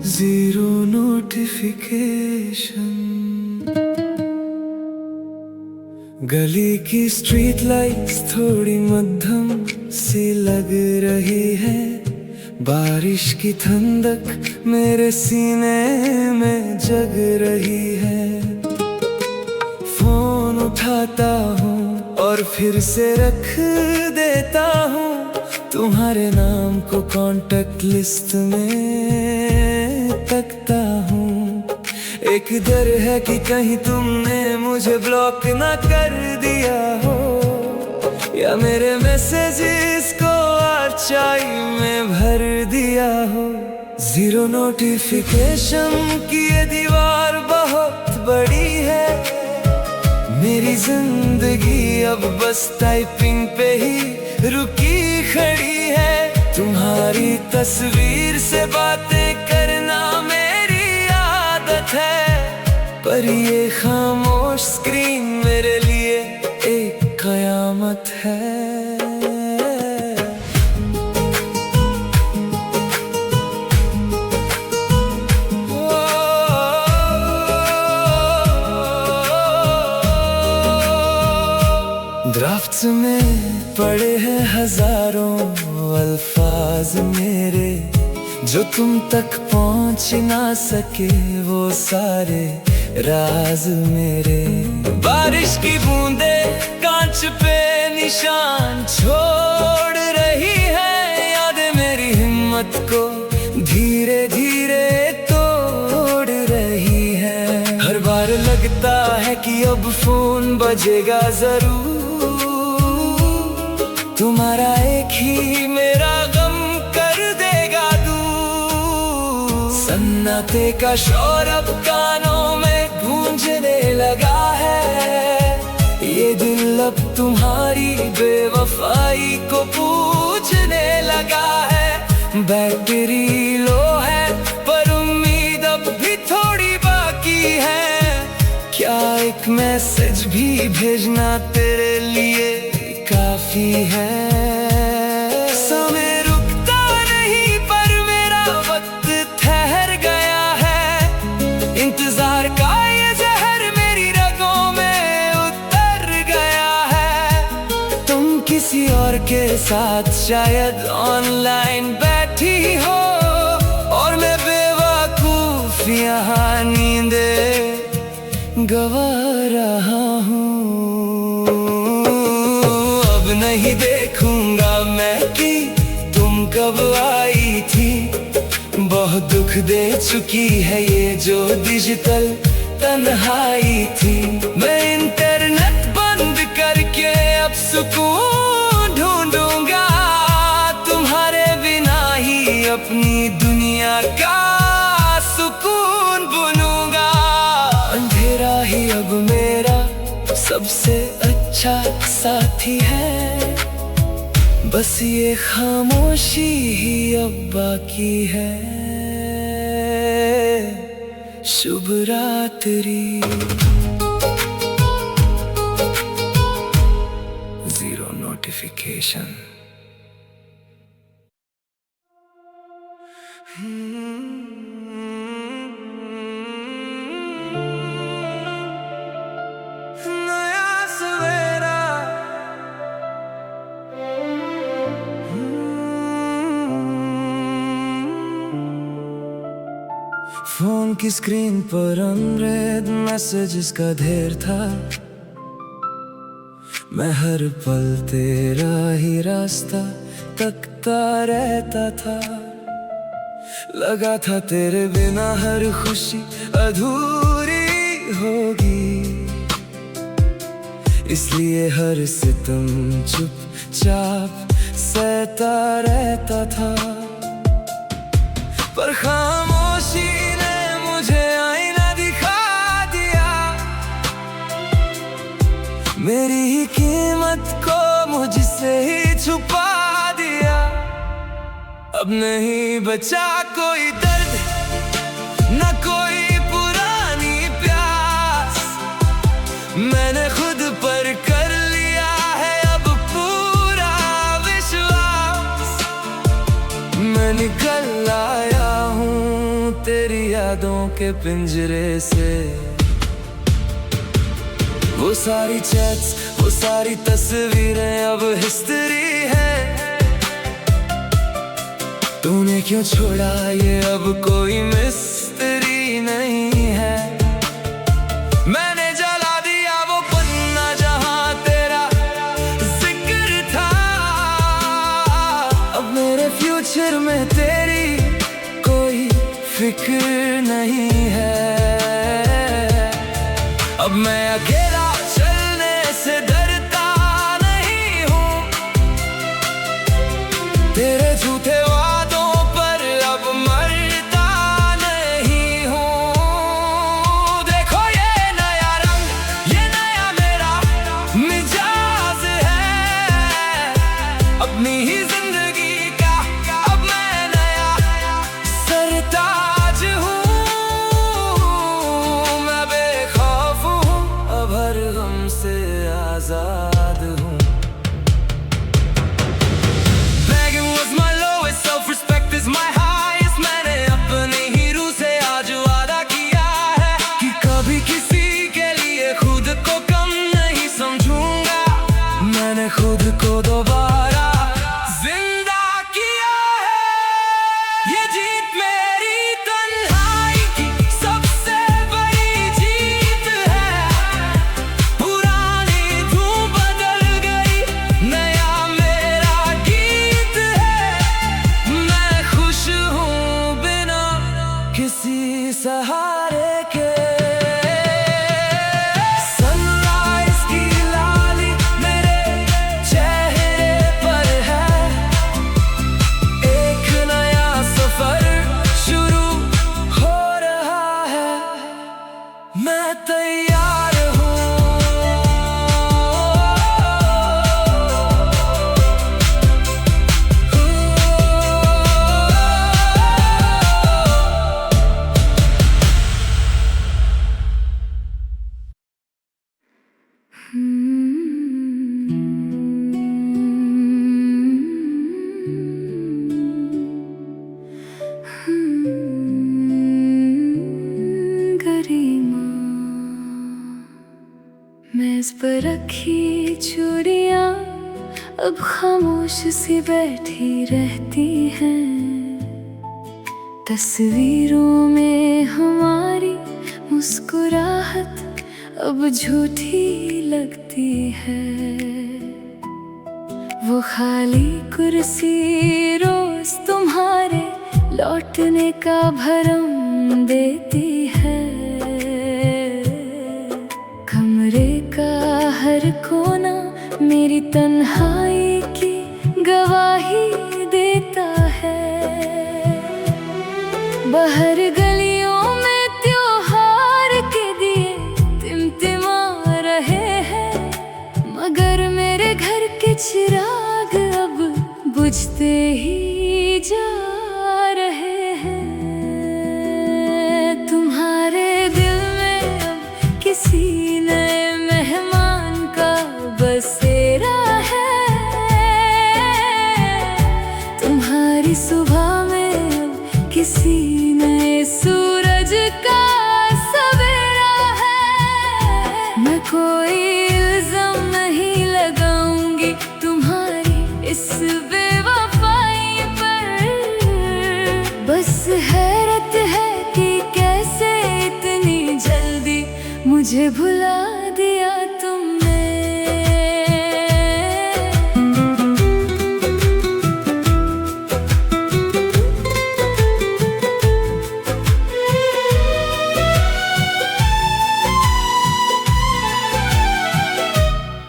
Zero notification. गली की street lights थोड़ी मध्यम सी लग रही है। बारिश की ठंडक मेरे सीने में जग रही है। फोन उठाता हूँ और फिर से रख देता हूँ। तुम्हारे नाम को कांटेक्ट लिस्ट में तकता हूँ। एक डर है कि कहीं तुमने मुझे ब्लॉक ना कर दिया हो, या मेरे मैसेजेस को आर्चाई में भर दिया हो। जीरो नोटिफिकेशन की ये दीवार बहुत बड़ी है। मेरी जिंदगी अब बस टाइपिंग पे ही रुकी खड़ी है। तुम्हारी तस्वीर से बातें करना मेरी आदत है, पर ये खामोश स्क्रीन मेरे लिए एक कयामत है। ड्राफ्ट्स में पड़े हैं हजारों अल्फाज मेरे, जो तुम तक पहुंच ना सके वो सारे राज मेरे। बारिश की बूंदें कांच पे निशान छोड़ रही है। यादें मेरी हिम्मत को धीरे धीरे तोड़ रही है। हर बार लगता है कि अब फोन बजेगा जरूर। तुम्हारा एक ही मेरा गम कर देगा दूर। सन्नाटे का शोर अब कानों में गूंजने लगा है। ये दिल अब तुम्हारी बेवफाई को पूछने लगा है। बैटरी लो है पर उम्मीद अब भी थोड़ी बाकी है। क्या एक मैसेज भी भेजना तेरे लिए काफी है? समय रुकता नहीं पर मेरा वक्त ठहर गया है। इंतजार का ये जहर मेरी रगों में उतर गया है। तुम किसी और के साथ शायद ऑनलाइन बैठी हो, और मैं बेवकूफ यहाँ नींदे गवा रहा हूँ। नहीं देखूंगा मैं कि तुम कब आई थी। बहुत दुख दे चुकी है ये जो डिजिटल तन्हाई थी। मैं इंटरनेट बंद करके अब सुकून ढूंढूंगा। तुम्हारे बिना ही अपनी दुनिया का सुकून बुनूंगा। अंधेरा ही अब मेरा सबसे अच्छा साथी है। बस ये खामोशी ही अब बाकी है। शुभ रात्रि। Zero notification. फोन की स्क्रीन पर अनरेड मैसेजेस का ढेर था। मैं हर पल तेरा ही रास्ता तकता रहता था। लगा था तेरे बिना हर खुशी अधूरी होगी, इसलिए हर सितम चुपचाप सहता रहता था। पर खामोशी ने मुझे आईना दिखा दिया। मेरी ही कीमत को मुझसे ही छुपा दिया। अब नहीं बचा कोई दर्द, न कोई पुरानी प्यास। मैंने खुद पर कर लिया है अब पूरा विश्वास। मैं निकल आया हूँ तेरी यादों के पिंजरे से। वो सारी चैट्स, वो सारी तस्वीरें अब हिस्ट्री है। तूने क्यों छोड़ा ये अब कोई मिस्ट्री नहीं है। मैंने जला दिया वो पन्ना जहां तेरा जिक्र था। अब मेरे फ्यूचर में तेरी कोई फिक्र नहीं है। अब मैं अकेला चलने से डरता नहीं हूँ। तेरे झूठे वादों पर अब मरता नहीं हूँ। देखो ये नया रंग, ये नया मेरा मिजाज है। अपनी ही जिंदगी का अब मैं नया सरताज हूँ। मैं बेखौफ हूँ, अब हर गम से आजाद हूँ। Begging was my lowest, self-respect is my highest। मैंने अपने ही रूह से आज वादा किया है कि कभी किसी के लिए खुद को कम नहीं समझूंगा। मैंने खुद को दोबारा जिंदा किया है। ये जीत मेरी तन्हाई की सबसे बड़ी जीत है। पुरानी धूम बदल गई, नया मेरा गीत है। मैं खुश हूँ बिना किसी सहारे के। सनराइज की लाली मेरे चेहरे पर है। एक नया सफर शुरू हो रहा है। मैं तैयार हूँ। गरिमा, मेज पर रखी चूड़ियाँ अब खामोश सी बैठी रहती हैं। तस्वीरों में हमारी मुस्कुराहट अब झूठी लगती है। वो खाली कुर्सी रोज तुम्हारे लौटने का भरम देती है। कमरे का हर कोना मेरी तन्हाई की गवाही देता है। बाहर गलियों में त्योहार के दिए टिमटिमा रहे हैं। मगर मेरे घर के चिराग अब बुझते ही जा रहे हैं। तुम्हारे दिल में अब किसी नए मेहमान का बसेरा है। तुम्हारी सुबह में अब किसी नए सूरज का सवेरा है। मैं कोई इल्जाम नहीं लगाऊंगी तुम्हारी इस बेवफाई पर। बस हैरत है कि कैसे इतनी जल्दी मुझे भुला दिया तुमने।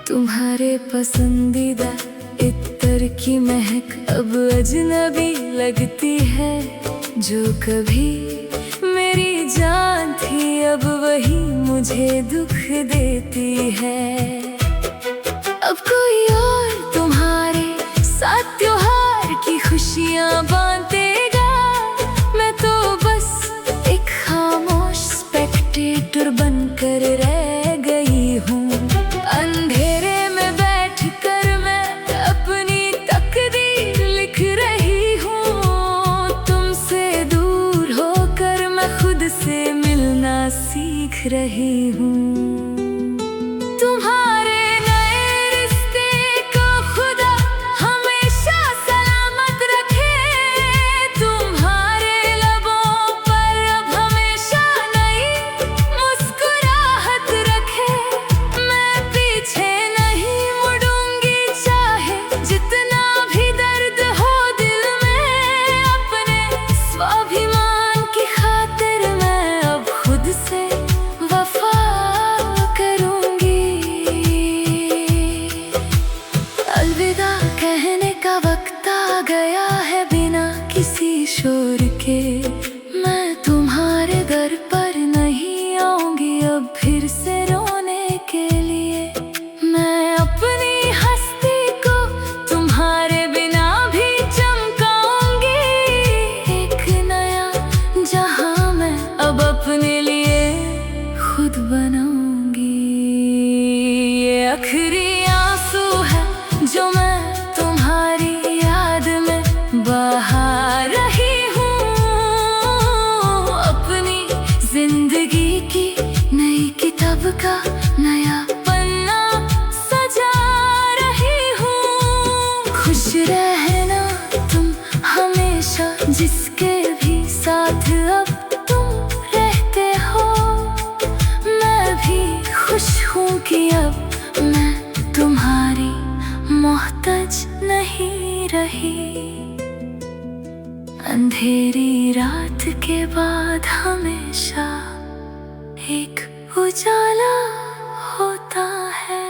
तुम्हारे पसंदीदा इत्तर की महक अब अजनबी लगती है। जो कभी मेरी जान थी अब वही मुझे दुख देती है। अब कोई और तुम्हारे साथ त्योहार की खुशियाँ बांटेगा। मैं तो बस एक खामोश स्पेक्टेटर बनकर रह गई हूँ। आखिरी आंसू है जो मैं तुम्हारी याद में बहा रही हूँ। अपनी जिंदगी की नई किताब का नया पन्ना सजा रही हूँ। खुश रहना तुम हमेशा, जिसके भी साथ अब तुम रहते हो। मैं भी खुश हूँ कि अब मैं तुम्हारी मोहताज नहीं रही। अंधेरी रात के बाद हमेशा एक उजाला होता है।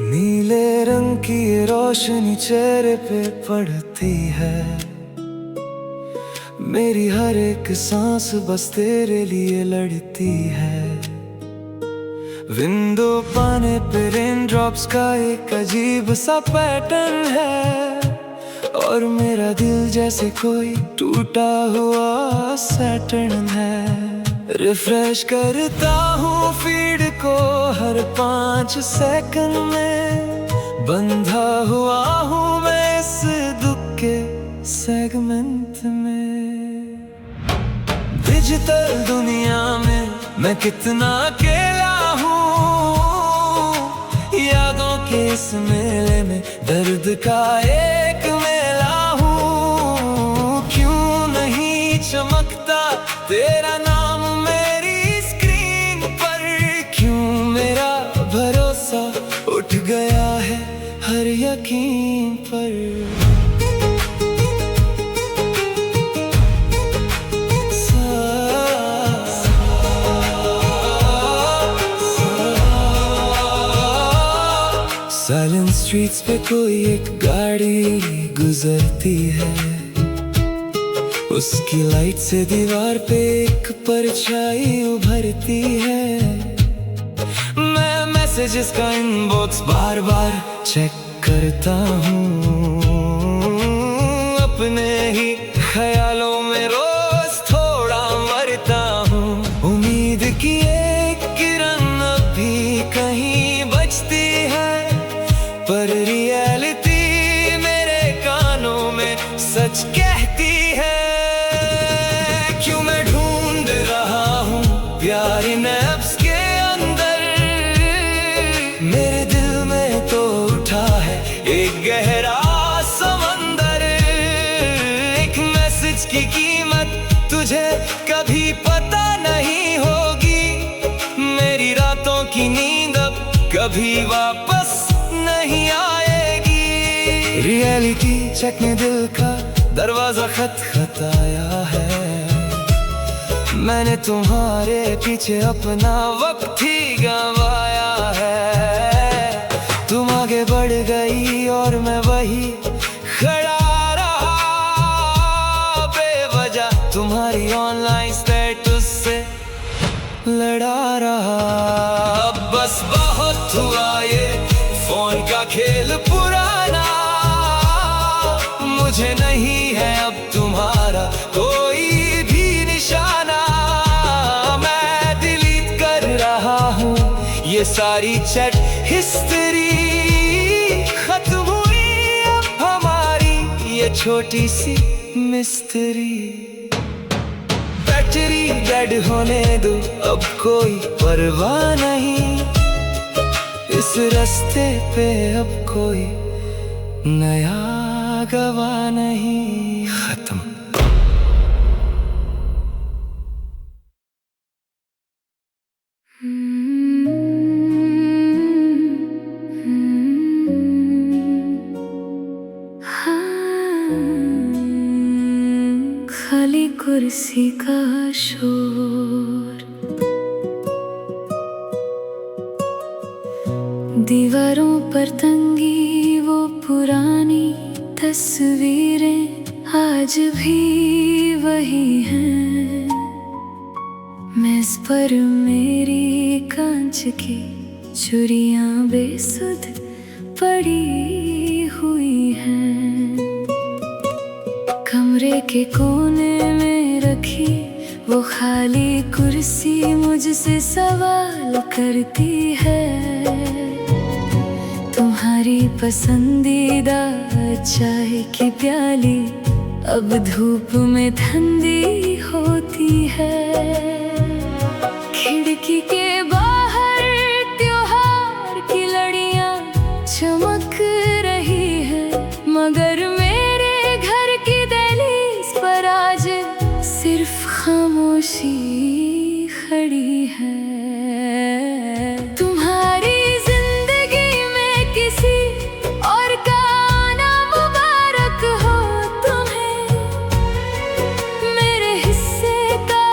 नीले रंग की ये रोशनी चेहरे पे पड़ती है। मेरी हर एक सांस बस तेरे लिए लड़ती है। विंडो पाने पे रेन ड्रॉप्स का एक अजीब सा पैटर्न है। और मेरा दिल जैसे कोई टूटा हुआ सैटर्न है। रिफ्रेश करता हूँ फीड को हर 5 सेकंड में। बंधा हुआ हूँ मैं इस दुख के सेगमेंट में। डिजिटल दुनिया में मैं कितना अकेला हूँ। यादों के इस मेले में दर्द का एक मेला हूँ। क्यों नहीं चमकता तेरा नाम मेरी स्क्रीन पर। क्यों मेरा भरोसा उठ गया है हर यकीन पर। साइलेंट स्ट्रीट्स पे कोई एक गाड़ी गुजरती है। उसकी लाइट से दीवार पे एक परछाई उभरती है। मैं मैसेजेस का इनबॉक्स बार बार चेक करता हूँ। अपने ही ख्यालों में रोज थोड़ा मरता हूँ। उम्मीद की एक किरण अभी कहीं बचती है। पर रियलिटी मेरे कानों में सच कहती है। क्यों मैं ढूंढ रहा हूँ प्यार इन ऐप्स के अंदर। मेरे दिल में तो उठा है एक गहरा समंदर। एक मैसेज की कीमत तुझे कभी पता नहीं होगी। मेरी रातों की नींद अब कभी वापस नहीं आएगी। रियलिटी चेक ने दिल का दरवाजा खटखटाया है। मैंने तुम्हारे पीछे अपना वक्त ही गंवाया है। तुम आगे बढ़ गई और मैं वही खड़ा रहा। बेवजह तुम्हारी ऑनलाइन स्टेटस से लड़ा रहा। अब बस बहुत हुआ ये फोन का खेल पुराना। मुझे नहीं है अब तुम्हारा कोई भी निशाना। मैं डिलीट कर रहा हूँ ये सारी चैट हिस्ट्री। खत्म हुई अब हमारी ये छोटी सी मिस्ट्री। बैटरी डेड होने दो अब कोई परवाह नहीं। इस रास्ते पे अब कोई नया गवाह नहीं। खत्म। खाली कुर्सी का शोर, दीवारों पर तंगी वो पुरानी तस्वीरें आज भी वही हैं। मेज पर मेरी कांच की चूड़ियां बेसुध पड़ी हुई हैं। कमरे के कोने में रखी वो खाली कुर्सी मुझसे सवाल करती है। तुम्हारी पसंदीदा चाय की प्याली अब धूप में ठंडी होती है। खिड़की के बाहर त्योहार की लड़ियां चमक रही है, मगर मेरे घर की दहलीज पर आज सिर्फ खामोशी खड़ी है। तुम्हारी जिंदगी में किसी और का आना मुबारक हो तुम्हें। मेरे हिस्से का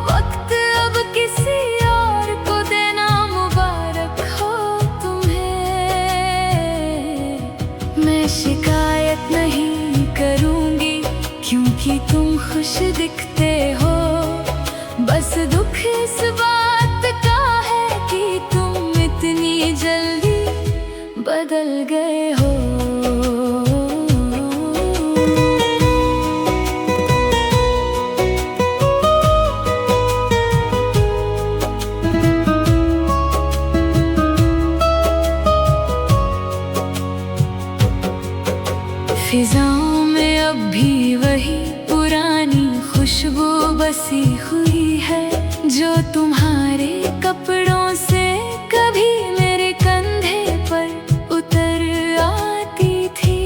वक्त अब किसी और को देना मुबारक हो तुम्हें। मैं शिकायत नहीं करूंगी क्योंकि तुम खुश दिखते हो। बस दुख इस बात का है कि तुम इतनी जल्दी बदल गए हो। फिजाओं में अब भी वही पुरानी खुशबू बसी हुई है, जो तुम्हारे कपड़ों से कभी मेरे कंधे पर उतर आती थी।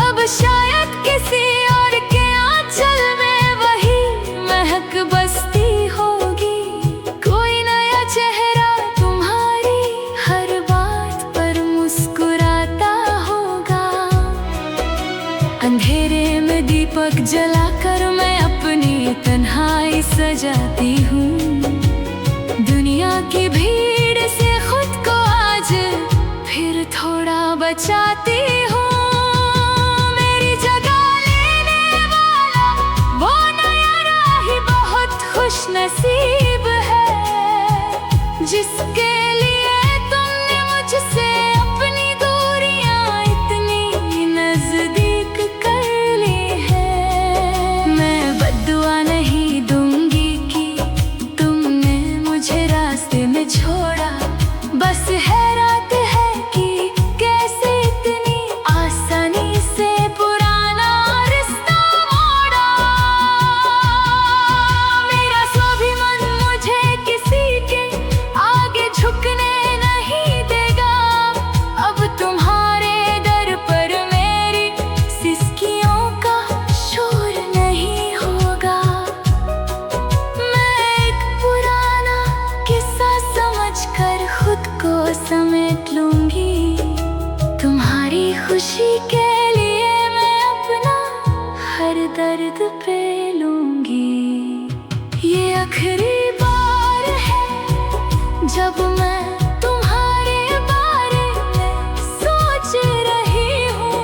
अब शायद किसी और के आंचल में वही महक बसती होगी। कोई नया चेहरा तुम्हारी हर बात पर मुस्कुराता होगा। अंधेरे में दीपक जलाकर मैं अपनी तन्हाई सजाती हूँ। दुनिया की भीड़ से खुद को आज फिर थोड़ा बचाती हूँ। मेरी जगह लेने वाला वो नया राही बहुत खुश नसीब है, जिसके लिए तुमने मुझसे अपनी दूरियां इतनी नजदीक कर ली है। मैं बद्दुआ नहीं दूंगी कि तुमने मुझे रास्ते में छोड़ा। बस हैरात है कि कैसे इतनी आसानी से पुराना रिश्ता मोड़ा। मेरा स्वाभिमान मुझे किसी के आगे झुकने नहीं देगा। अब तुम्हारे दर पर मेरी सिसकियों का शोर नहीं होगा। मैं एक पुराना किस्सा समझकर खुद को समेट लूंगी। तुम्हारी खुशी के लिए मैं अपना हर दर्द पे लूंगी। ये आखिरी बार है जब मैं तुम्हारे बारे में सोच रही हूँ।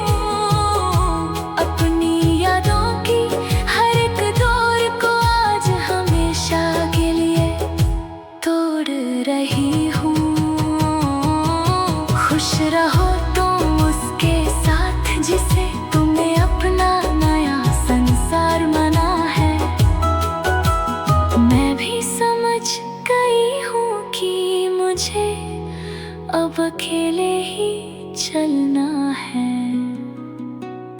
अपनी यादों की हर एक दौर को आज हमेशा के लिए तोड़ रही हूँ। खुश रहो तुम उसके साथ जिसे तुमने अपना नया संसार माना है। मैं भी समझ गई हूँ कि मुझे अब अकेले ही चलना है।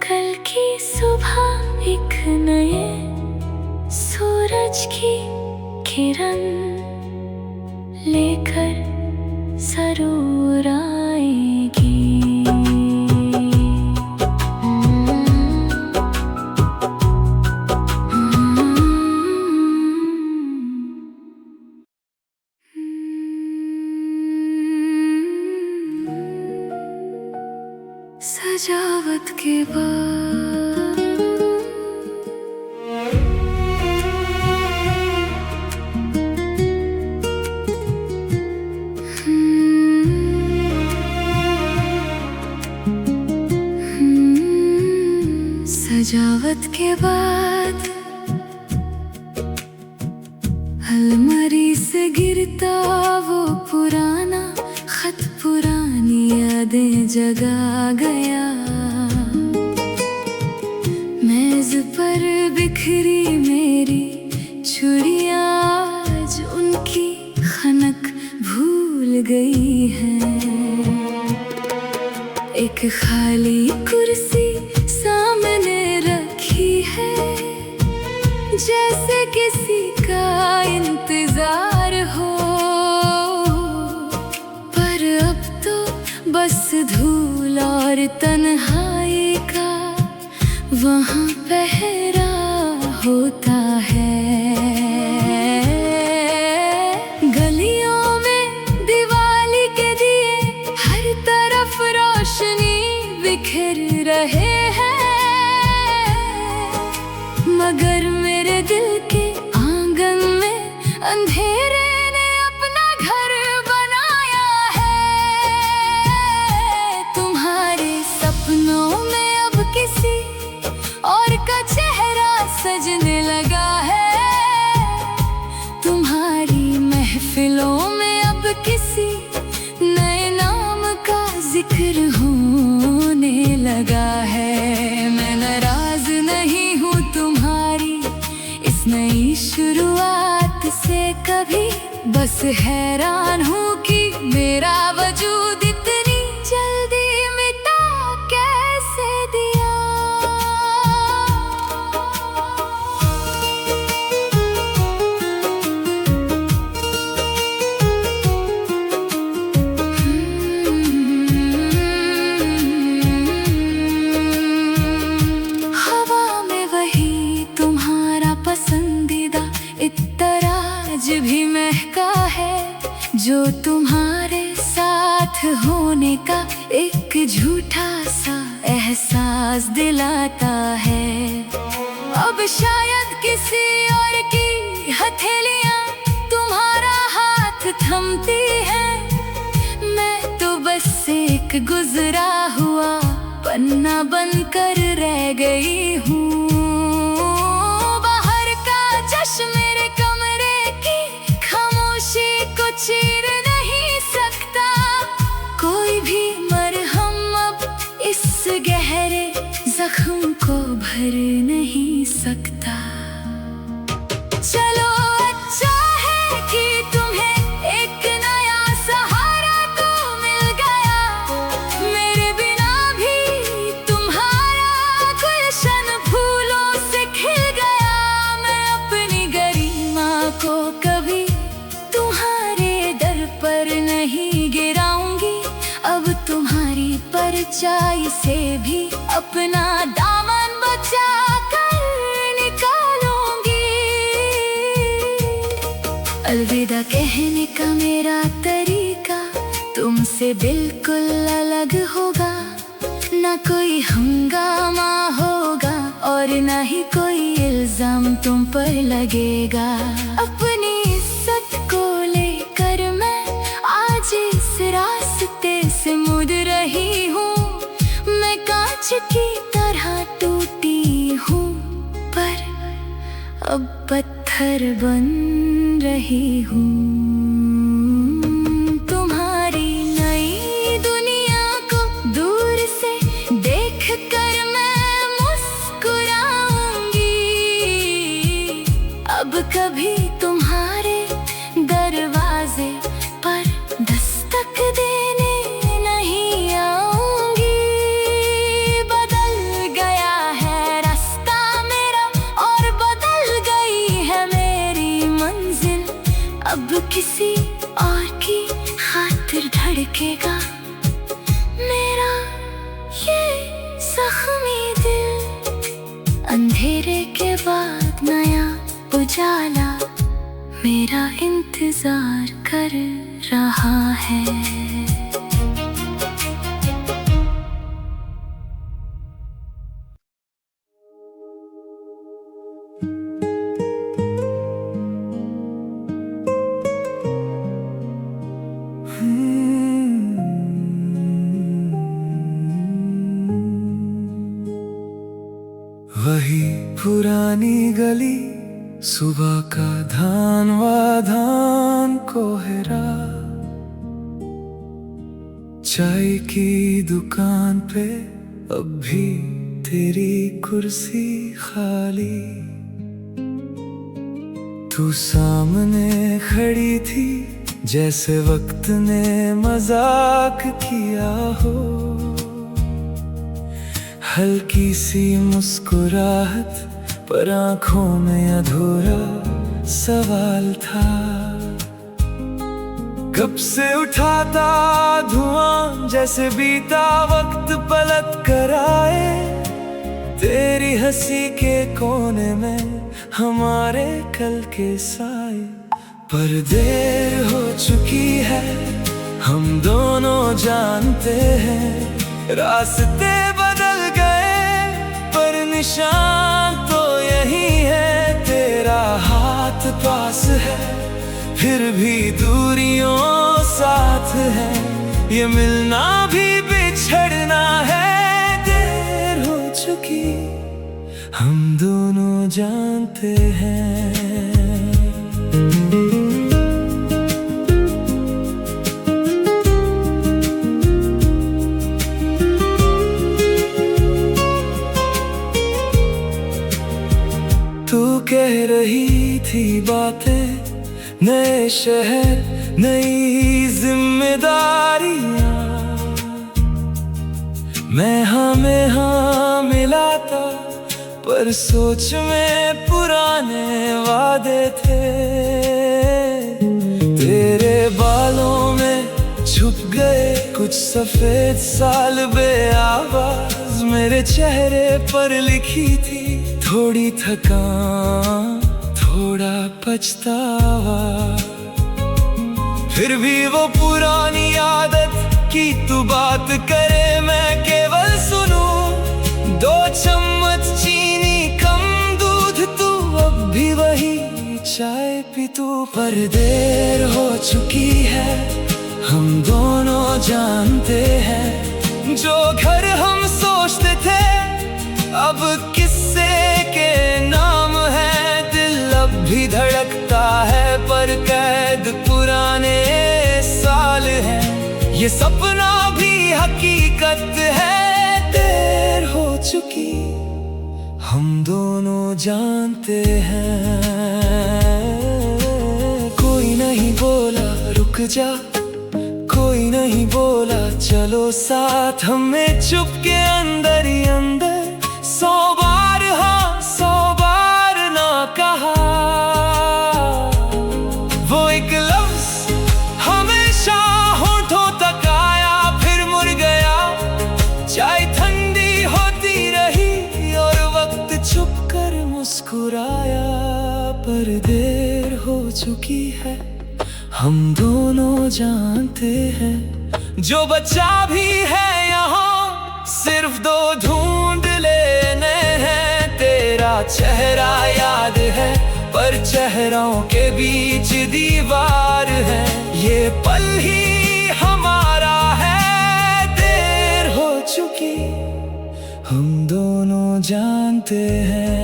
कल की सुबह एक नए सूरज की किरण लेकर जरूर आएगी। सजावट के बाद सजावट के बाद अलमारी से गिरता वो पुराना खत, पुरानी यादें जगा गया। मेज पर बिखरी मेरी छुड़ियां आज उनकी खनक भूल गई है। एक खाली कुर्सी सामने रखी है, जैसे किसी का इंतजार हो, पर अब तो बस धूल और तन्हाई का वहाँ पहरा होता है। गलियों में दिवाली के दिए, हर तरफ रोशनी बिखर रहे हैं, मगर मेरे दिल के आंगन में अंधेरे ने अपना घर बनाया है। तुम्हारे सपनों में अब किसी और का चेहरा सजने लगा है। तुम्हारी महफिलों में अब किसी नए नाम का जिक्र होने लगा है। मैं नाराज नहीं हूँ तुम्हारी इस नई शुरुआत से कभी, बस हैरान हूँ कि मेरा वजूद इतनी जल्दी मिटा कैसे दिया। हवा में वही तुम्हारा पसंदीदा इत्तर आज भी महका है, जो तुम्हारे साथ होने का एक झूठा सा एहसास दिलाता है। अब शायद किसी और की हथेलियां तुम्हारा हाथ थमती हैं। मैं तो बस एक गुजरा हुआ पन्ना बनकर रह गई हूँ। बाहर का जश्न मेरे कमरे की खामोशी को चीर नहीं सकता। कोई भी मरहम अब इस गहरे जख्म को भर नहीं सकता। चलो अच्छा है कि तुम्हें एक नया सहारा तो मिल गया। मेरे बिना भी तुम्हारा गुलशन फूलों से खिल गया। मैं अपनी गरिमा को कभी तुम्हारे दर पर नहीं गिराऊंगी। अब तुम्हारी परछाई से भी अपना दामन बचा कर निकालूंगी। अलविदा कहने का मेरा तरीका तुमसे बिल्कुल अलग होगा। ना कोई हंगामा होगा और ना ही कोई इल्जाम तुम पर लगेगा। अपनी इज्जत को लेकर मैं आज इस रास्ते से मुड़ रही हूँ। मैं कांच की तरह टूटी हूँ, पर अब पत्थर बन रही हूँ। तुम्हारी नई दुनिया को दूर से देखकर मैं मुस्कुराऊंगी। अब कभी तुम्हारे दरवाजे पर दस्तक देने नहीं आऊंगी। बदल गया है रास्ता मेरा और बदल गई है मेरी मंजिल। अब किसी और की खातिर धड़केगा मेरा ये जख्मी दिल। अंधेरे के बाद नया उजाला मेरा इंतजार कर रहा है। वही पुरानी गली सुबह का धान वाधान कोहरा, चाय की दुकान पे अब भी तेरी कुर्सी खाली। तू सामने खड़ी थी जैसे वक्त ने मजाक किया हो। हल्की सी मुस्कुराहट पर आंखों में अधूरा सवाल था। कब से उठाता धुआं जैसे बीता वक्त पलट कर आए। तेरी हंसी के कोने में हमारे कल के साए। पर देर हो चुकी है, हम दोनों जानते हैं। रास्ते बदल गए पर निशान तो यही है। तेरा हाथ पास है फिर भी दूरियों साथ है। ये मिलना भी बिछड़ना है। देर हो चुकी हम दोनों जानते हैं। तू कह रही थी बातें, नए शहर नई जिम्मेदारियां। मैं हाँ में हाँ मिलाता पर सोच में पुराने वादे थे। तेरे बालों में छुप गए कुछ सफेद साल बे आवाज। मेरे चेहरे पर लिखी थी थोड़ी थकान थोड़ा पछतावा। फिर भी वो पुरानी आदत की तू बात करे मैं केवल सुनूं। 2 चम्मच चीनी कम दूध तू अब भी वही चाय पी तू। पर देर हो चुकी है हम दोनों जानते हैं। जो घर हम सोचते थे अब किस्से के नाम है। दिल अब भी धड़कता है पर कैद पुराने साल है। ये सपना भी हकीकत है। देर हो चुकी हम दोनों जानते हैं। कोई नहीं बोला रुक जा, कोई नहीं बोला चलो साथ। हमें चुप के अंदर ही अंदर 100 बार हाँ 100 बार ना कहा। वो एक लफ्ज हमेशा होठों तक आया फिर मुड़ गया। चाय ठंडी होती रही और वक्त छुप कर मुस्कुराया। पर देर हो चुकी है हम दोनों जानते हैं। जो बचा भी है यहाँ सिर्फ 2 ढूंढ लेने हैं। तेरा चेहरा याद है पर चेहरों के बीच दीवार है। ये पल ही हमारा है। देर हो चुकी हम दोनों जानते हैं।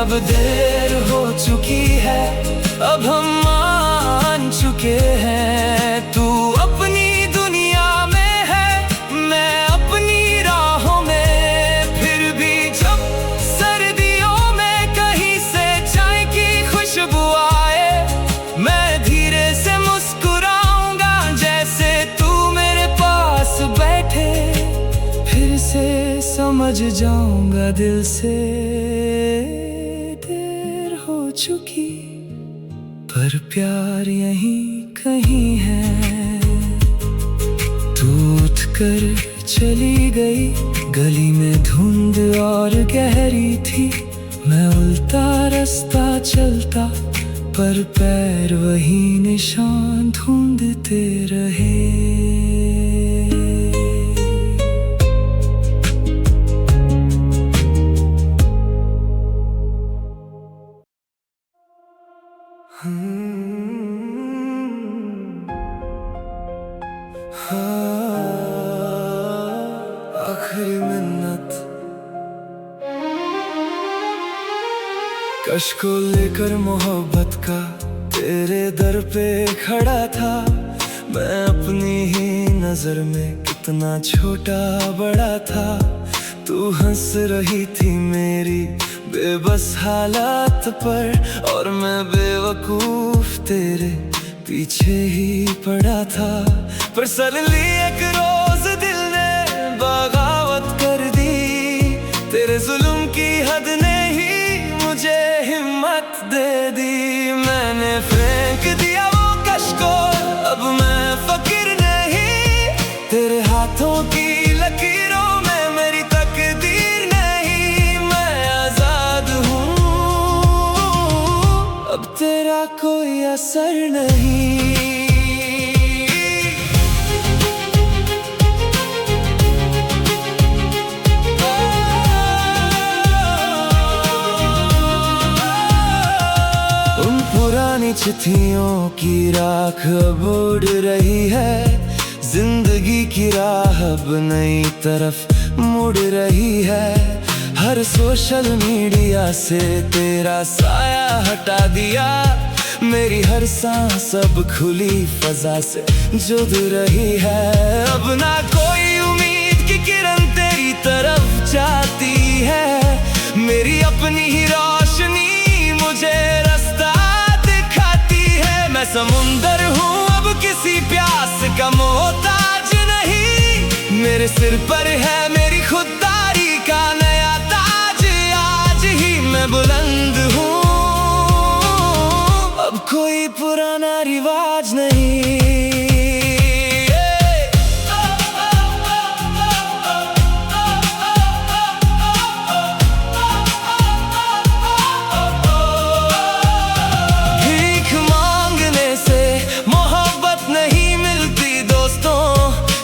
अब देर हो चुकी है अब हम मान चुके हैं। तू अपनी दुनिया में है मैं अपनी राहों में। फिर भी जब सर्दियों में कहीं से चाय की खुशबू आए मैं धीरे से मुस्कुराऊंगा जैसे तू मेरे पास बैठे। फिर से समझ जाऊंगा दिल से। देर हो चुकी पर प्यार यहीं कहीं है। तू उठकर चली गई गली में धुंध और गहरी थी। मैं उल्टा रास्ता चलता पर पैर वही निशान ढूंढते रहे। आखिरी मिन्नत कश को लेकर मोहब्बत का तेरे दर पे खड़ा था। मैं अपनी ही नजर में कितना छोटा बड़ा था। तू हंस रही थी मेरी बेबस हालात पर, और मैं बेवकूफ तेरे पीछे ही पड़ा था। पर सडनली एक रोज दिल ने बगावत कर दी। तेरे जुल्म की हद ने ही मुझे हिम्मत दे दी। मैंने फेंक दिया वो कश को, अब मैं फकीर नहीं। तेरे हाथों की लकीरों में मेरी तकदीर नहीं। मैं आजाद हूँ, अब तेरा कोई असर नहीं। उन पुरानी चिट्ठियों की राख अब उड़ रही है। जिंदगी की राह अब नई तरफ मुड़ रही है। हर सोशल मीडिया से तेरा साया हटा दिया। मेरी हर सांस अब खुली फजा से जुड़ रही है। अब ना कोई उम्मीद की किरण तेरी तरफ जाती है। मेरी अपनी ही रोशनी मुझे रास्ता दिखाती है। मैं समुंदर हूँ अब किसी प्यास का मोहताज नहीं। मेरे सिर पर है मेरी खुददारी का नया ताज। आज ही मैं बुलंद हूँ, अब कोई पुराना रिवाज नहीं। भीख मांगने से मोहब्बत नहीं मिलती दोस्तों,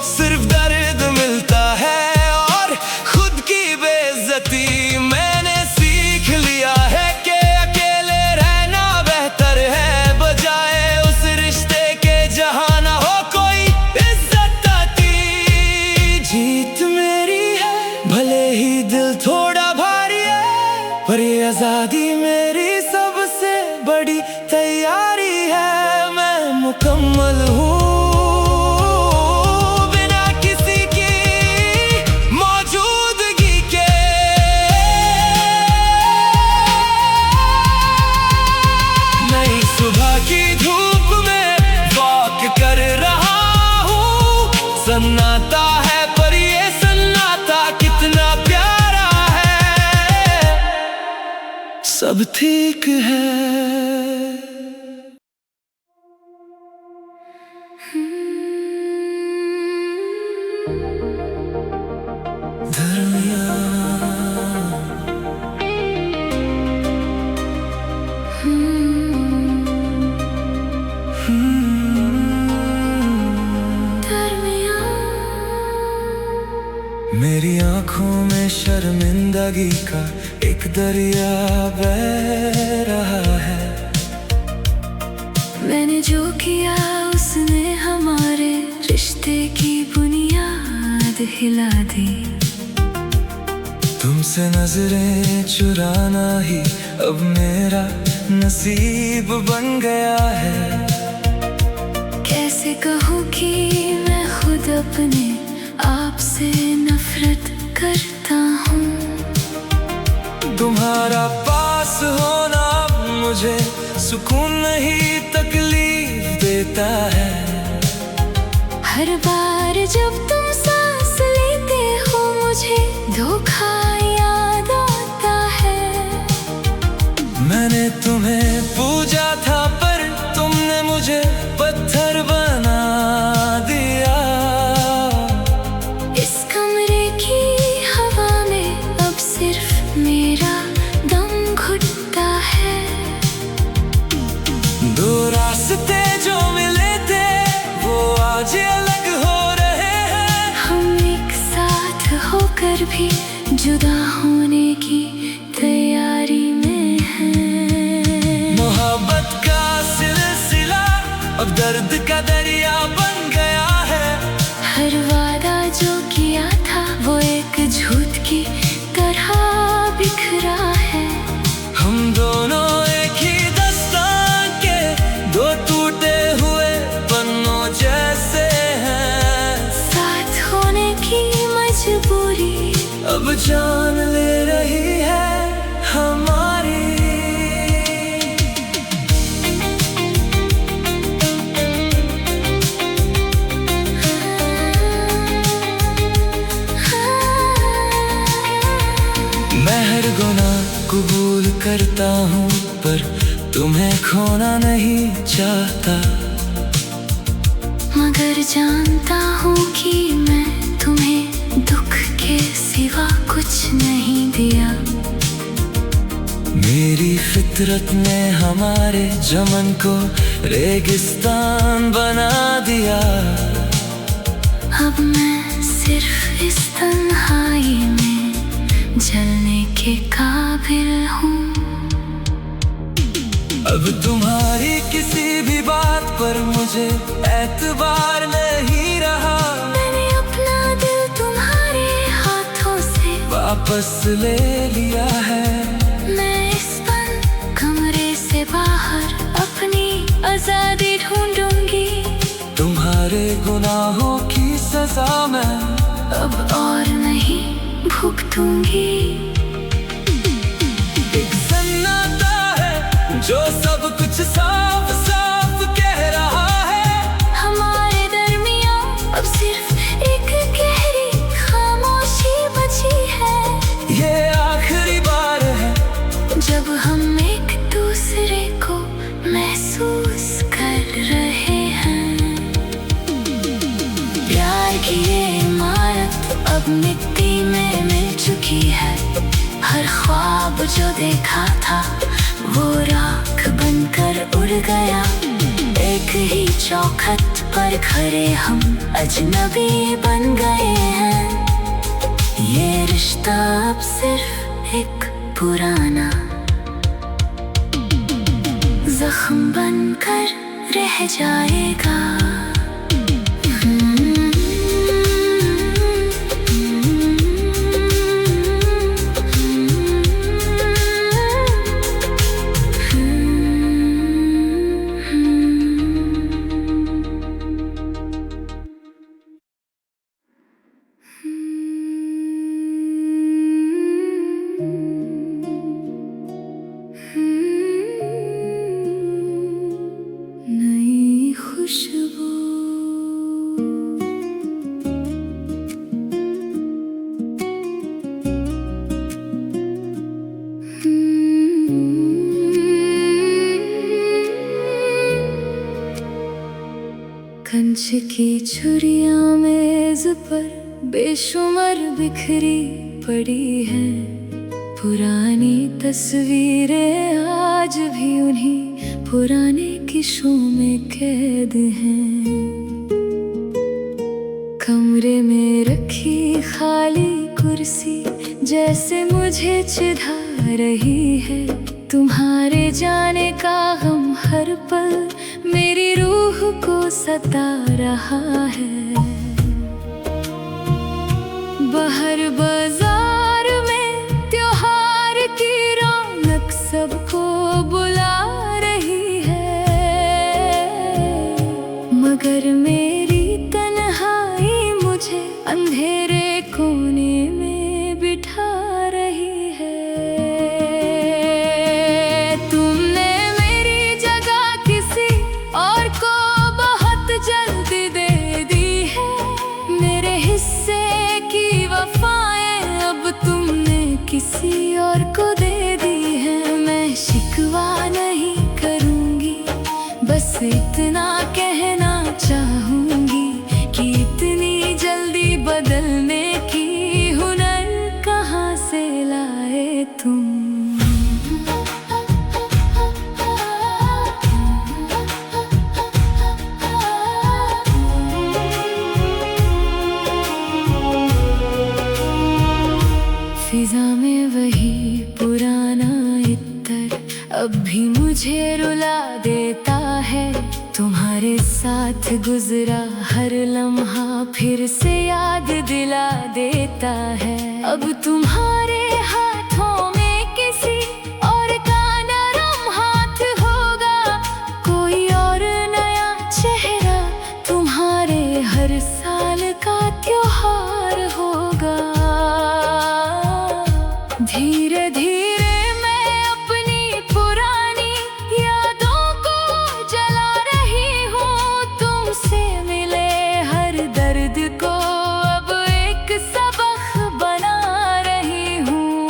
सिर्फ दर्द मिलता है और खुद की बेइज्जती। मैंने सीख लिया है कि अकेले रहना बेहतर है, बजाय उस रिश्ते के जहाँ ना हो कोई इज्जत आती। जीत मेरी है, भले ही दिल थोड़ा भारी है, पर ये आजादी मेरी सबसे बड़ी तैयारी है। मैं मुकम्मल हूँ बिना किसी की मौजूदगी के। नई सुबह की धूप में वॉक कर रहा हूँ। सन्नाटा है पर ये सन्नाटा कितना प्यारा है। सब ठीक है। मेरी आंखों में शर्मिंदगी का एक दरिया बह रहा है। मैंने जो किया उसने हमारे रिश्ते की बुनियाद हिला दी। तुमसे नजरें चुराना ही अब मेरा नसीब बन गया है। कैसे कहूँ कि मैं खुद अपने आपसे नफरत करता हूँ। तुम्हारा पास होना मुझे सुकून नहीं तकलीफ देता है। हर बार जब तुम सांस लेते हो मुझे धोखा याद आता है। मैंने तुम्हें पूजा था पर तुमने मुझे पत्थर बना दिया। इस कमरे की हवा में अब सिर्फ मेरा दम घुटता है। दो रास्ते जो मिले थे वो आज अलग हो रहे हैं। हम एक साथ होकर भी जुदा होने की तैयारी में हैं। मोहब्बत का सिलसिला अब दर्द का दरिया बन गया है। हर वादा जो किया था वो एक झूठ की तरह बिखरा है। हम दोनों कबूल करता हूँ पर तुम्हें खोना नहीं चाहता। मगर जानता हूँ कि मैं तुम्हें दुख के सिवा कुछ नहीं दिया। मेरी फितरत ने हमारे चमन को रेगिस्तान बना दिया। अब मैं सिर्फ इस तन्हाई में जलने के काबिल हूँ। अब तुम्हारी किसी भी बात पर मुझे एतबार नहीं रहा। मैंने अपना दिल तुम्हारे हाथों से वापस ले लिया है। मैं इस बंद कमरे से बाहर अपनी आजादी ढूंढूंगी। तुम्हारे गुनाहों की सजा मैं अब और नहीं भुगतूंगी। एक सन्नाटा है जो सब कुछ साफ साफ कह रहा है। हमारे दरमियां अब सिर्फ एक गहरी खामोशी बची है। ये आखिरी बार है जब हम एक दूसरे को महसूस कर रहे हैं। प्यार की ये इमारत अब मिट्टी में मिल चुकी है। हर ख्वाब जो देखा था वो राख बनकर उड़ गया। एक ही चौखट पर खड़े हम अजनबी बन गए हैं। ये रिश्ता अब सिर्फ एक पुराना जख्म बनकर रह जाएगा। नई खुशबू कंच की छुरियां मेज पर बेशुमार बिखरी पड़ी है। पुरानी तस्वीरें आज भी उन्हीं पुराने किस्सों में कैद हैं। कमरे में रखी खाली कुर्सी जैसे मुझे चिढ़ा रही है। तुम्हारे जाने का गम हर पल मेरी रूह को सता रहा है। बाहर बाजार में त्योहार की रौनक सबको बुला रही है। मगर मेरी तन्हाई मुझे अंधेरे कोने में बिठा रही है। तुमने मेरी जगह किसी और को बहुत जल्दी दे दी है। मेरे हिस्से की वफाएं अब तुमने किसी और को दे दी है। मैं शिकवा नहीं करूंगी, बस इतना कहना चाहूंगी कि इतनी जल्दी बदलने की हुनर कहाँ से लाए तुम। फिजा में वही पुराना इत्तर अब भी मुझे रुला देता है। तुम्हारे साथ गुजरा हर लम्हा फिर से याद दिला देता है। अब तुम्हारे हाथों में किसी और का नरम हाथ होगा। कोई और नया चेहरा तुम्हारे हर साल का त्योहार होगा। धीरे धीरे मैं अपनी पुरानी यादों को जला रही हूँ। तुमसे मिले हर दर्द को अब एक सबक बना रही हूँ।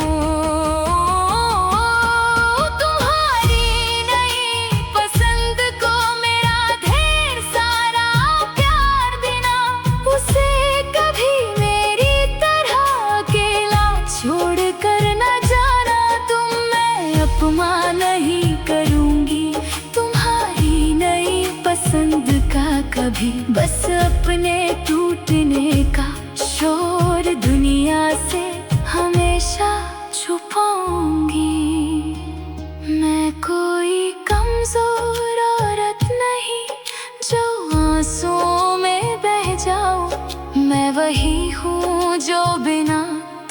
अपमान नहीं करूंगी तुम्हारी नई पसंद का कभी। बस अपने टूटने का शोर दुनिया से हमेशा छुपाऊंगी। मैं कोई कमजोर औरत नहीं जो आंसुओं में बह जाऊं। मैं वही हूँ जो बिना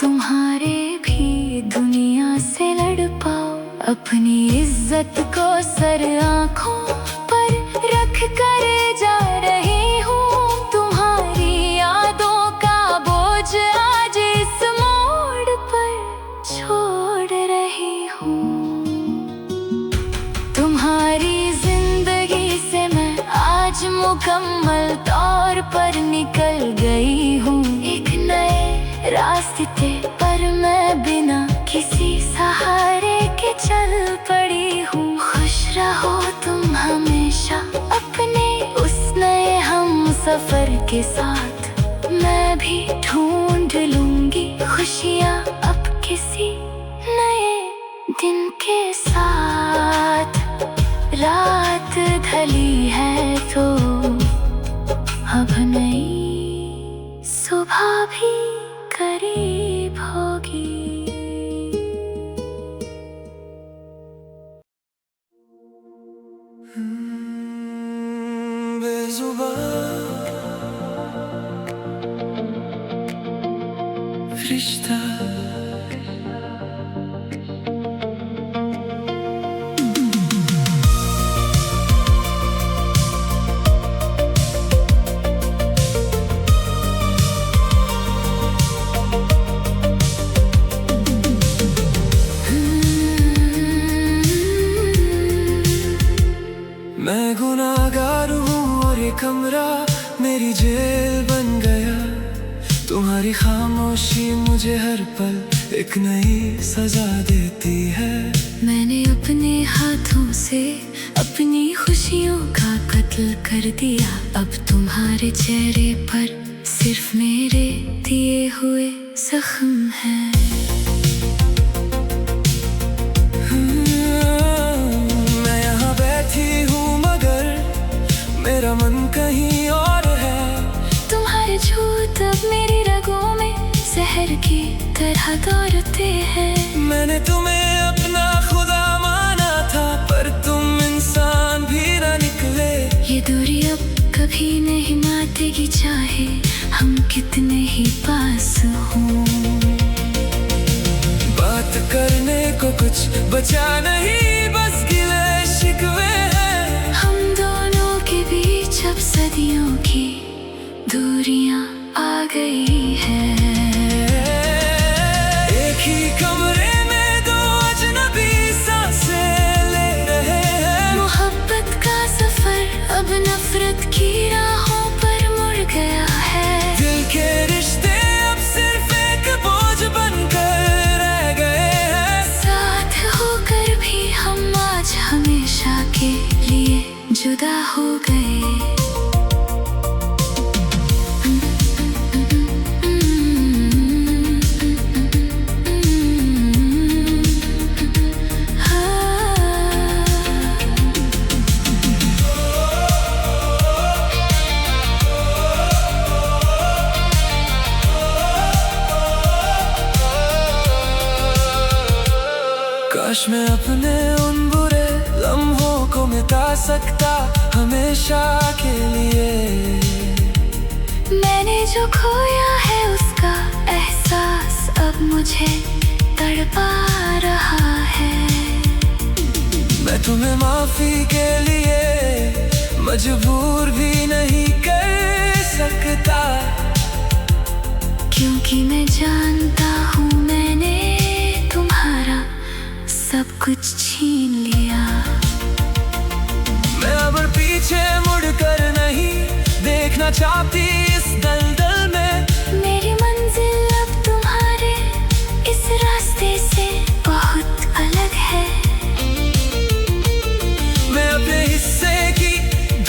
तुम्हारे भी दुनिया से लड़ पाऊं। अपनी इज्जत को सर आँखों पर रख कर जा रही हूँ। तुम्हारी यादों का बोझ आज इस मोड़ पर छोड़ रही हूँ। तुम्हारी जिंदगी से मैं आज मुकम्मल तौर पर निकल गई हूँ। एक नए रास्ते पर मैं बिना किसी सहारे के चल पड़ी हूँ। खुश रहो तुम हमेशा अपने उस नए हम सफर के साथ। मैं भी ढूंढ लूंगी खुशियाँ अब किसी नए दिन के साथ। रात ढली है तो अब नई सुबह भी करीब होगी। बेजुबान रिश्ता मैं गुनाहगार हूँ और ये कमरा मेरी जेल बन गया। तुम्हारी खामोशी मुझे हर पल एक नई सजा देती है। मैंने अपने हाथों से अपनी खुशियों का कत्ल कर दिया। अब तुम्हारे चेहरे पर सिर्फ मेरे दिए हुए जख्म हैं। मैं यहाँ बैठी हूँ मगर मेरा मन कहीं और है। तुम्हारे झूठ अब मेरी रगों में जहर की तरह दौड़ते हैं। मैंने तुम्हें अपना खुदा माना था पर तुम इंसान भी ना निकले। ये दूरी अब कभी नहीं माटेगी चाहे हम कितने ही पास हों। बात करने को कुछ बचा नहीं बस गिले शिकवे हैं। हम दोनों के बीच अब सदियों की दूरियां आ गई हैं। एक ही कमरे में दो अजनबी सांसें ले रहे हैं। मोहब्बत का सफर अब नफरत की राहों पर मुड़ गया है। दिल के रिश्ते अब सिर्फ एक बोझ बनकर रह गए हैं। साथ होकर भी हम आज हमेशा के लिए जुदा हो गए। काश मैं अपने उन बुरे लम्हों को मिटा सकता हमेशा के लिए। मैंने जो खोया है उसका एहसास अब मुझे तड़पा रहा है। मैं तुम्हें माफी के लिए मजबूर भी नहीं कर सकता। क्योंकि मैं जानता हूँ मैंने तुम्हारा सब कुछ छीन लिया। मैं अब पीछे मुड़कर नहीं देखना चाहती इस दलदल में। मेरी मंजिल अब तुम्हारे इस रास्ते से बहुत अलग है। मैं अपने हिस्से की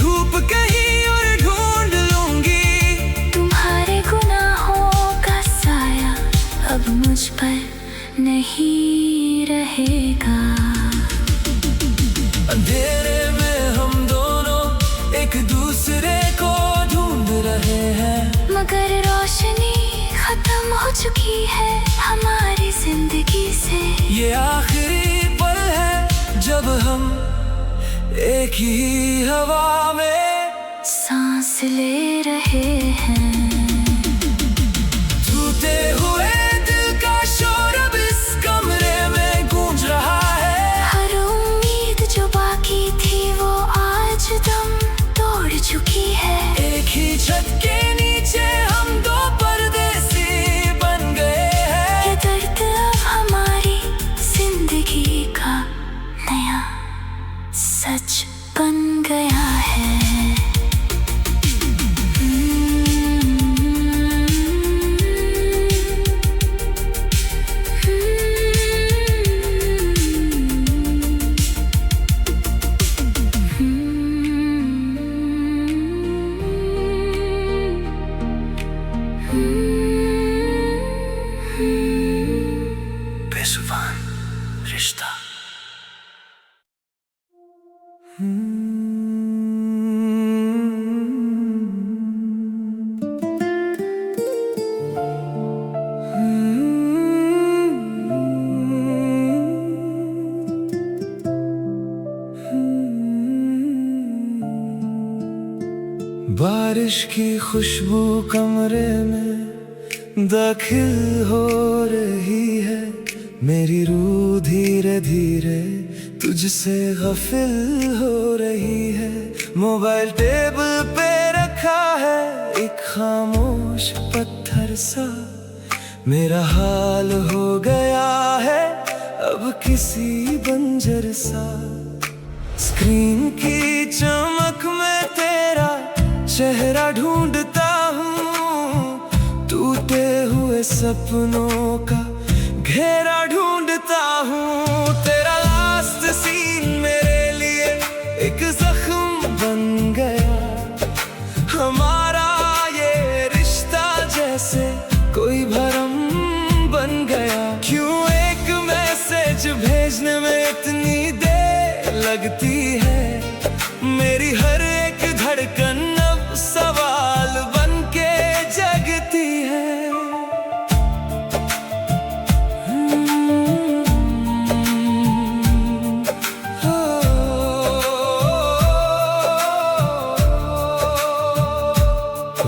धूप कहीं और ढूंढ लूंगी। तुम्हारे गुनाहों का साया अब मुझ पर नहीं रहेगा। चुकी है हमारी जिंदगी से। ये आखिरी पल है जब हम एक ही हवा में सांस ले रहे हैं। टूटे हुए दिल का शोर अब इस कमरे में गूंज रहा है। हर उम्मीद जो बाकी थी वो आज दम तोड़ चुकी है। एक ही छत के नीचे हम दो परदेसी बन गए हैं। ये दर्द अब हमारी जिंदगी का नया सच बन गया है। बेजुबान रिश्ता। बारिश की खुशबू कमरे में दाखिल हो रही है। मेरी रूह धीरे धीरे तुझसे गफिल हो रही है। मोबाइल टेबल पे रखा है एक खामोश पत्थर सा। मेरा हाल हो गया है अब किसी बंजर सा। स्क्रीन की चमक में तेरा चेहरा ढूंढता हूँ। टूटे हुए सपनों का घेरा ढूंढता हूँ। तेरा लास्ट सीन मेरे लिए एक जख्म बन गया। हमारा ये रिश्ता जैसे कोई भरम बन गया। क्यों एक मैसेज भेजने में इतनी देर लगती है। मेरी हर एक धड़कन अब सवाल बन के जगती है।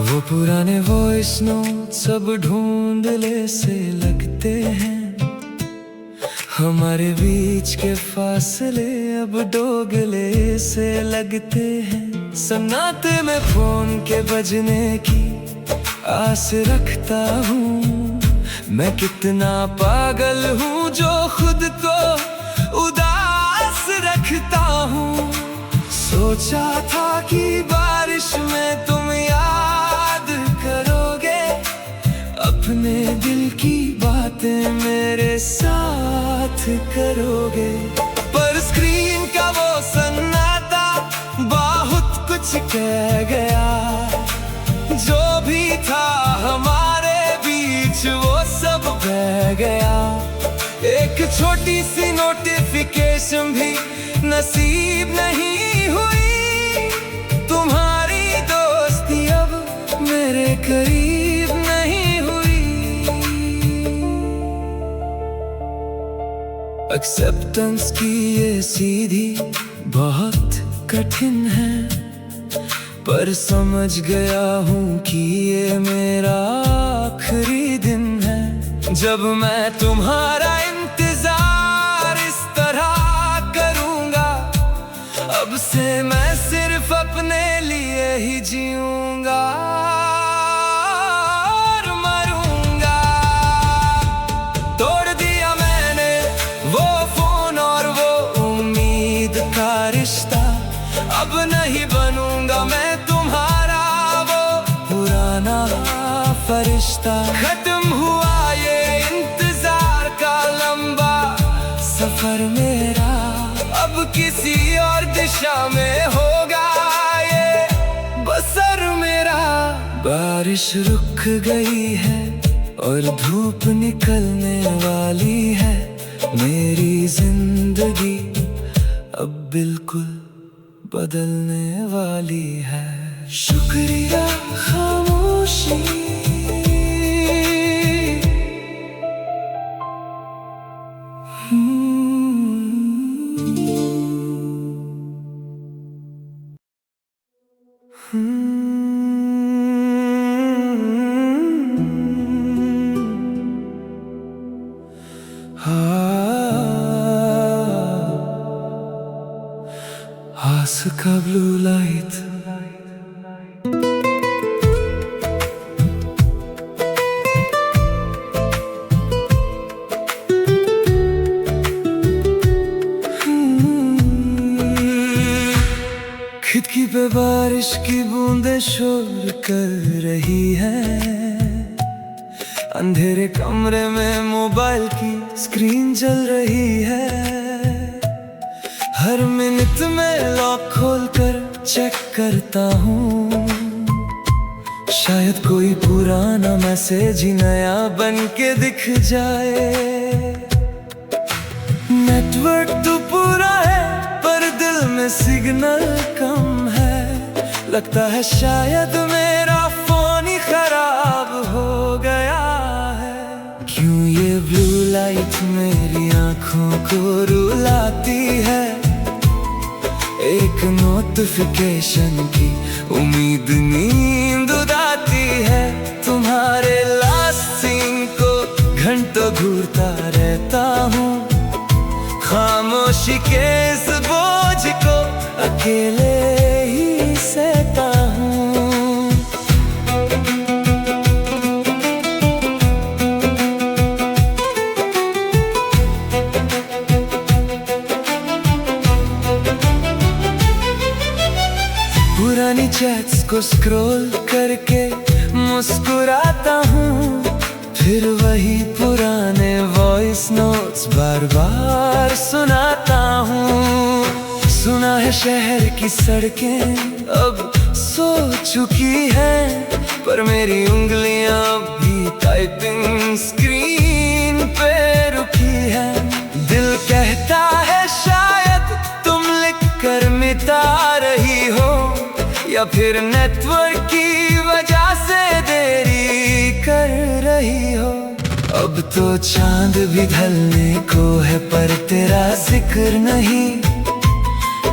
वो पुराने वॉइस नोट सब ढूंढले से लगते हैं। हमारे बीच के फासले अब दोगले से लगते हैं। सन्नाटे में फोन के बजने की आस रखता हूँ। मैं कितना पागल हूँ जो खुद को उदास रखता हूँ। सोचा था कि बारिश में तुम याद करोगे। अपने दिल की बातें मेरे साथ करोगे। पर स्क्रीन का वो सन्नाटा बहुत कुछ कह गया। जो भी था हमारे बीच वो सब बह गया। एक छोटी सी नोटिफिकेशन भी नसीब नहीं हुई। तुम्हारी दोस्ती अब मेरे करीब नहीं हुई। एक्सेप्टेंस की ये सीधी बहुत कठिन है। पर समझ गया हूँ कि ये मेरा आखिरी दिन है। जब मैं तुम्हारा इंतजार इस तरह करूँगा। अब से मैं सिर्फ अपने लिए ही जीऊँगा और मरूँगा। तोड़ दिया मैंने वो फोन और वो उम्मीद का रिश्ता। अब नहीं बनूंगा मैं तुम्हारा वो पुराना फरिश्ता। खत्म हुआ ये इंतजार का लंबा सफर मेरा। अब किसी और दिशा में होगा ये बसर मेरा। बारिश रुक गई है और धूप निकलने वाली है। मेरी जिंदगी अब बिल्कुल बदलने वाली है। शुक्रिया खामोशी पास का ब्लू लाइट खिड़की पे बारिश की बूंदें शोर कर रही है। अंधेरे कमरे में मोबाइल की स्क्रीन जल रही है। हर मिनट में लॉक खोलकर चेक करता हूँ, शायद कोई पुराना मैसेज ही नया बन के दिख जाए। नेटवर्क तो पूरा है पर दिल में सिग्नल कम है। लगता है शायद मेरा फोन ही खराब हो गया है। क्यों ये ब्लू लाइट मेरी आंखों को रुलाती है। एक नोटिफिकेशन की उम्मीद नींद उड़ाती है। तुम्हारे लास्ट सीन को घंटों घूरता रहता हूँ। खामोशी के इस बोझ को अकेले ही सहता हूँ। पुरानी चैट्स को स्क्रॉल करके मुस्कुराता हूँ। फिर वही पुराने वॉइस नोट्स बार बार सुनाता हूँ। सुना है शहर की सड़कें अब सो चुकी हैं, पर मेरी उंगलियां भी टाइपिंग स्क्रीन पे रुकी हैं। दिल कहता है शायद तुम लिख कर मिटा रही हो, या फिर नेटवर्क की वजह से देरी कर रही हो। अब तो चांद भी ढलने को है पर तेरा जिक्र नहीं।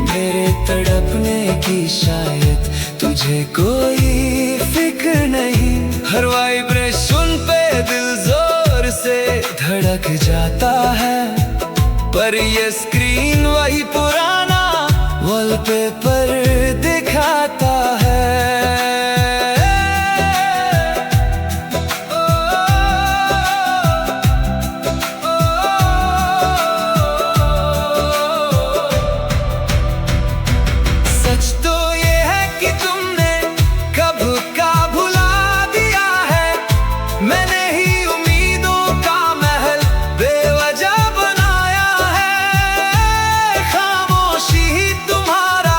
मेरे तड़पने की शायद तुझे कोई फिक्र नहीं। हर वाइब्रेशन पे दिल जोर से धड़क जाता है, पर ये स्क्रीन वही पुराना वॉलपेपर दिखाता है। सच तो ये है कि तुमने कब का भुला दिया है। मैंने ही उम्मीदों का महल बेवजह बनाया है। खामोशी ही तुम्हारा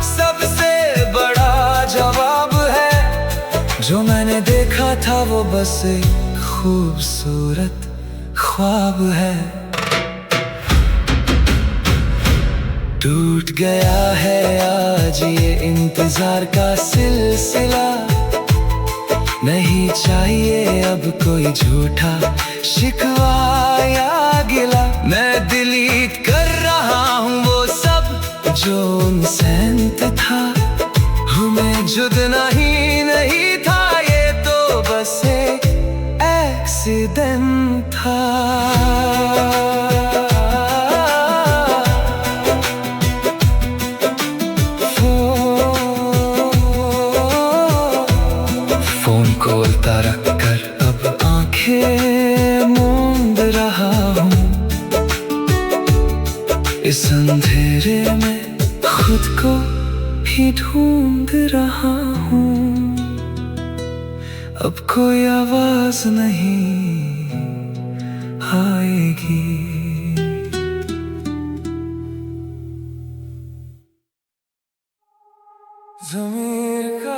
सबसे बड़ा जवाब है। जो मैंने देखा था वो बस एक खूबसूरत ख्वाब है। टूट गया है आज ये इंतजार का सिलसिला। नहीं चाहिए अब कोई झूठा शिकवा या गिला। मैं डिलीट कर रहा हूँ वो सब जो उनसेंट था। हूँ मैं जुड़ना ही नहीं था, ये तो बस एक एक्सीडेंट था। खोलता रख कर अब आंखें मूंद रहा हूँ। इस अंधेरे में खुद को ही ढूंढ रहा हूँ। अब कोई आवाज नहीं आएगी। ज़मीर का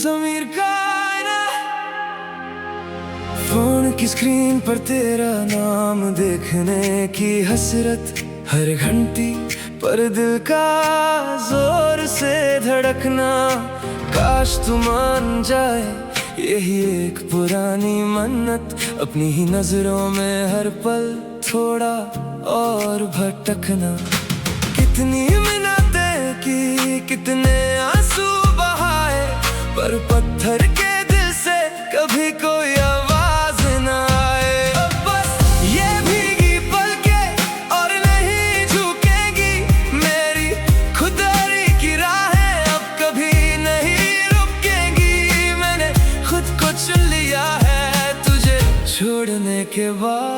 ज़मीर का आईना। फोन की स्क्रीन पर तेरा नाम देखने की हसरत। हर घंटी पर दिल का जोर से धड़कना। काश तू मान जाए यही एक पुरानी मन्नत। अपनी ही नजरों में हर पल थोड़ा और भटकना। कितनी मिन्नतें की, कितने आंसू बहाए, पर पत्थर के दिल से कभी कोई आवाज न आए। अब बस ये भीगी पलकें और नहीं झुकेंगी, मेरी खुदारी की राहें अब कभी नहीं रुकेंगी। मैंने खुद को चुन लिया है तुझे छोड़ने के बाद।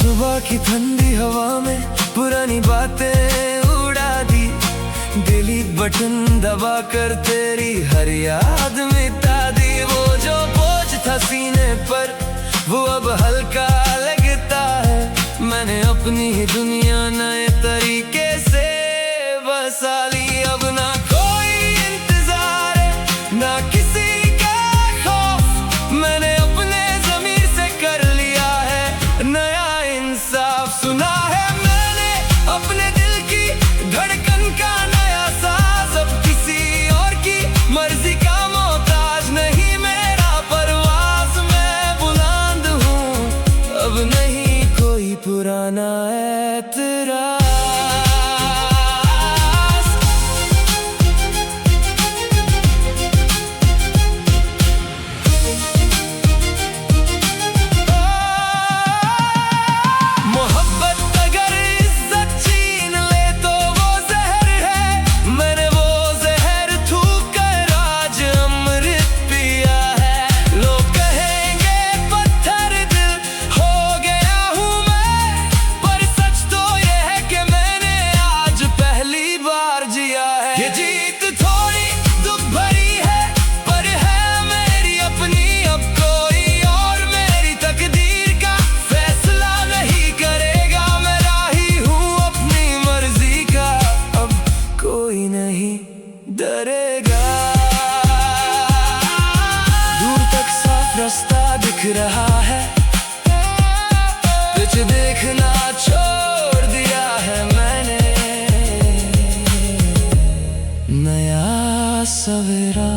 सुबह की ठंडी हवा में पुरानी बातें उड़ा दी, डिलीट बटन दबा कर तेरी हर याद मिटा दी। वो जो बोझ था सीने पर वो अब हल्का लगता है, मैंने अपनी ही दुनिया नए तरीके से बसा ली। अब ना कोई इंतजार है ना किसी का खौफ, मैंने अपने ज़मीर से कर लिया है नया इंसाफ। सुना है मैंने अपने दिल की धड़कन का नया साज, अब किसी और की मर्जी का मोहताज नहीं मेरा परवाज़। मैं बुलंद हूँ अब नहीं कोई पुराना एतराज़। मोहब्बत अगर इज्जत छीन ले तो वो जहर है, मैंने वो जहर थूक कर आज अमृत पिया है। लोग कहेंगे पत्थर दिल हो गया हूँ मैं, पर सच तो ये है कि मैंने आज पहली बार जिया है। ये जीत थोड़ी दुख भरी है पर है मेरी अपनी, अब कोई और मेरी तकदीर का फैसला नहीं करेगा। मैं राही हूँ अपनी मर्जी का, अब कोई नहीं डरेगा। दूर तक साफ रास्ता दिख रहा है, पीछे देखना छोड़ दिया है मैंने। नया सवेरा